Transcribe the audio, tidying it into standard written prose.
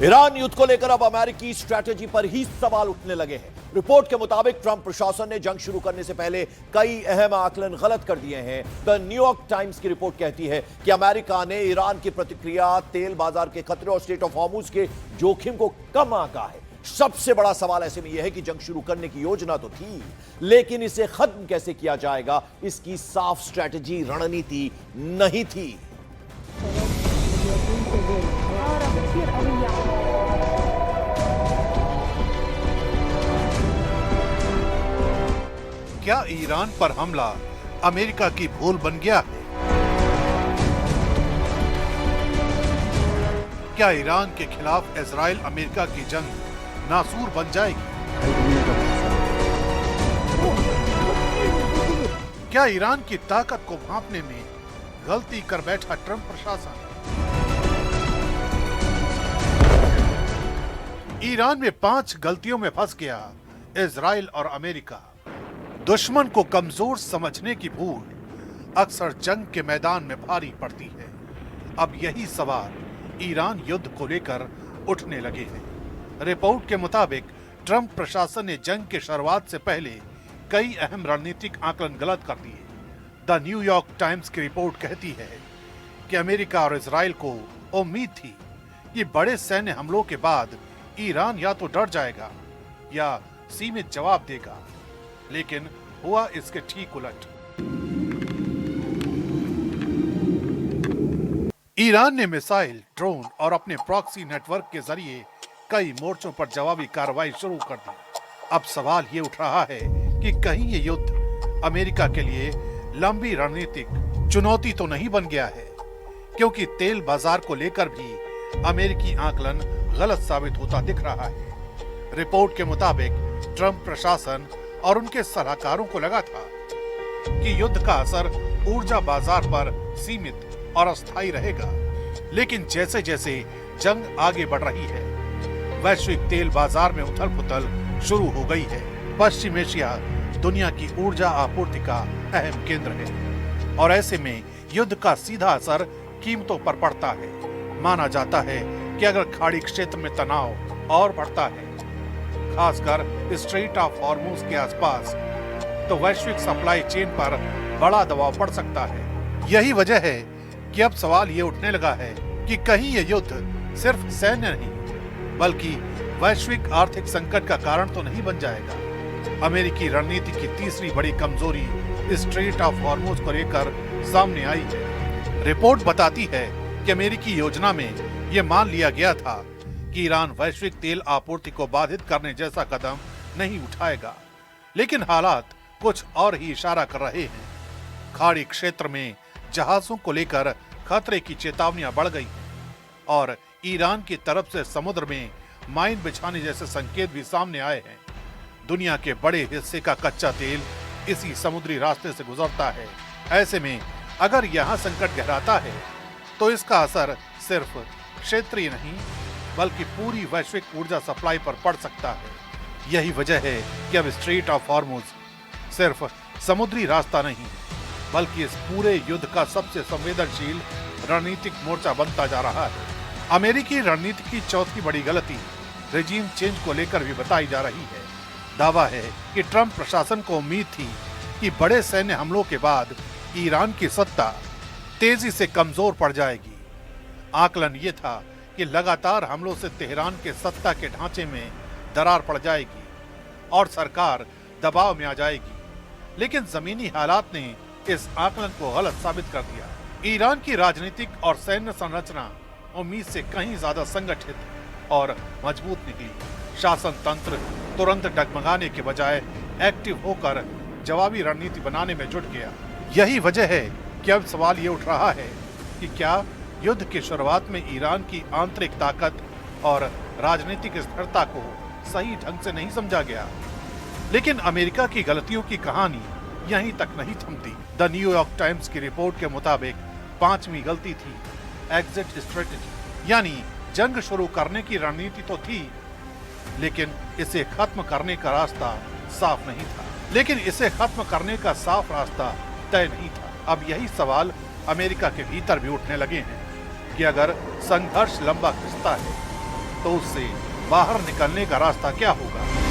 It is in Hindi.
ईरान युद्ध को लेकर अब अमेरिकी स्ट्रैटेजी पर ही सवाल उठने लगे हैं। रिपोर्ट के मुताबिक ट्रंप प्रशासन ने जंग शुरू करने से पहले कई अहम आकलन गलत कर दिए हैं। द न्यूयॉर्क टाइम्स की रिपोर्ट कहती है कि अमेरिका ने ईरान की प्रतिक्रिया, तेल बाजार के खतरे और स्ट्रेट ऑफ हॉर्मुज के जोखिम को कम आंका है। सबसे बड़ा सवाल ऐसे में यह है कि जंग शुरू करने की योजना तो थी, लेकिन इसे खत्म कैसे किया जाएगा, इसकी साफ स्ट्रैटेजी, रणनीति नहीं थी। क्या ईरान पर हमला अमेरिका की भूल बन गया है? क्या ईरान के खिलाफ इजराइल अमेरिका की जंग नासूर बन जाएगी? क्या ईरान की ताकत को भांपने में गलती कर बैठा ट्रंप प्रशासन? ईरान में 5 गलतियों में फंस गया इजराइल और अमेरिका। दुश्मन को कमजोर समझने की भूल अक्सर जंग के मैदान में भारी पड़ती है। अब यही सवाल ईरान युद्ध को लेकर उठने लगे हैं। रिपोर्ट के मुताबिक ट्रंप प्रशासन ने जंग के शुरुआत से पहले कई अहम रणनीतिक आकलन गलत कर दिए। द न्यूयॉर्क टाइम्स की रिपोर्ट कहती है कि अमेरिका और इजराइल को उम्मीद थी कि बड़े सैन्य हमलों के बाद ईरान या तो डर जाएगा या सीमित जवाब देगा, लेकिन हुआ इसके ठीक उलट। ईरान ने मिसाइल, ड्रोन और अपने प्रॉक्सी नेटवर्क के जरिए कई मोर्चों पर जवाबी कार्रवाई शुरू कर दी। अब सवाल ये उठ रहा है कि कहीं ये युद्ध अमेरिका के लिए लंबी रणनीतिक चुनौती तो नहीं बन गया है, क्योंकि तेल बाजार को लेकर भी अमेरिकी आकलन गलत साबित होता दिख रहा है। रिपोर्ट के मुताबिक ट्रंप प्रशासन और उनके सलाहकारों को लगा था कि युद्ध का असर ऊर्जा बाजार पर सीमित और अस्थायी रहेगा, लेकिन जैसे जैसे जंग आगे बढ़ रही है, वैश्विक तेल बाजार में उथल-पुथल शुरू हो गई है। पश्चिम एशिया दुनिया की ऊर्जा आपूर्ति का अहम केंद्र है और ऐसे में युद्ध का सीधा असर कीमतों पर पड़ता है। माना जाता है कि अगर खाड़ी क्षेत्र में तनाव और बढ़ता है, खासकर स्ट्रेट ऑफ हॉर्मुज के आसपास, तो वैश्विक सप्लाई चेन पर बड़ा दबाव पड़ सकता है। यही वजह है कि अब सवाल ये उठने लगा है कि कहीं ये युद्ध सिर्फ सैन्य नहीं बल्कि वैश्विक आर्थिक संकट का कारण तो नहीं बन जाएगा। अमेरिकी रणनीति की तीसरी बड़ी कमजोरी स्ट्रेट ऑफ हॉर्मुज को लेकर सामने आई है। रिपोर्ट बताती है कि अमेरिकी योजना में यह मान लिया गया था कि ईरान वैश्विक तेल आपूर्ति को बाधित करने जैसा कदम नहीं उठाएगा, लेकिन हालात कुछ और ही इशारा कर रहे हैं। खाड़ी क्षेत्र में जहाजों को लेकर खतरे की चेतावनियां बढ़ गई हैं और ईरान की तरफ से समुद्र में माइन बिछाने जैसे संकेत भी सामने आए हैं। दुनिया के बड़े हिस्से का कच्चा तेल इसी समुद्री रास्ते से गुजरता है। ऐसे में अगर यहाँ संकट गहराता है तो इसका असर सिर्फ क्षेत्रीय नहीं बल्कि पूरी वैश्विक ऊर्जा सप्लाई पर पड़ सकता है। यही वजह है कि अब स्ट्रेट ऑफ हॉर्मुज सिर्फ समुद्री रास्ता नहीं बल्कि इस पूरे युद्ध का सबसे संवेदनशील रणनीतिक मोर्चा बनता जा रहा है। अमेरिकी रणनीति की चौथी बड़ी गलती रेजिम चेंज को लेकर भी बताई जा रही है। दावा है कि ट्रंप प्रशासन को उम्मीद थी कि बड़े सैन्य हमलों के बाद ईरान की सत्ता तेजी से कमजोर पड़ जाएगी। आकलन ये था कि लगातार हमलों से तेहरान के सत्ता के ढांचे में दरार पड़ जाएगी और सरकार दबाव में आ जाएगी, लेकिन जमीनी हालात ने इस आकलन को गलत साबित कर दिया। ईरान की राजनीतिक और सैन्य संरचना उम्मीद से कहीं ज्यादा संगठित और मजबूत निकली। शासन तंत्र तुरंत डगमगाने के बजाय एक्टिव होकर जवाबी रणनीति बनाने में जुट गया। यही वजह है कि अब सवाल ये उठ रहा है कि क्या युद्ध की शुरुआत में ईरान की आंतरिक ताकत और राजनीतिक स्थिरता को सही ढंग से नहीं समझा गया। लेकिन अमेरिका की गलतियों की कहानी यहीं तक नहीं थमती। द न्यूयॉर्क टाइम्स की रिपोर्ट के मुताबिक 5वीं गलती थी एग्जिट स्ट्रेटेजी, यानी जंग शुरू करने की रणनीति तो थी, लेकिन इसे खत्म करने का रास्ता साफ नहीं था। तय नहीं था। अब यही सवाल अमेरिका के भीतर भी उठने लगे हैं कि अगर संघर्ष लंबा खिंचता है तो उससे बाहर निकलने का रास्ता क्या होगा?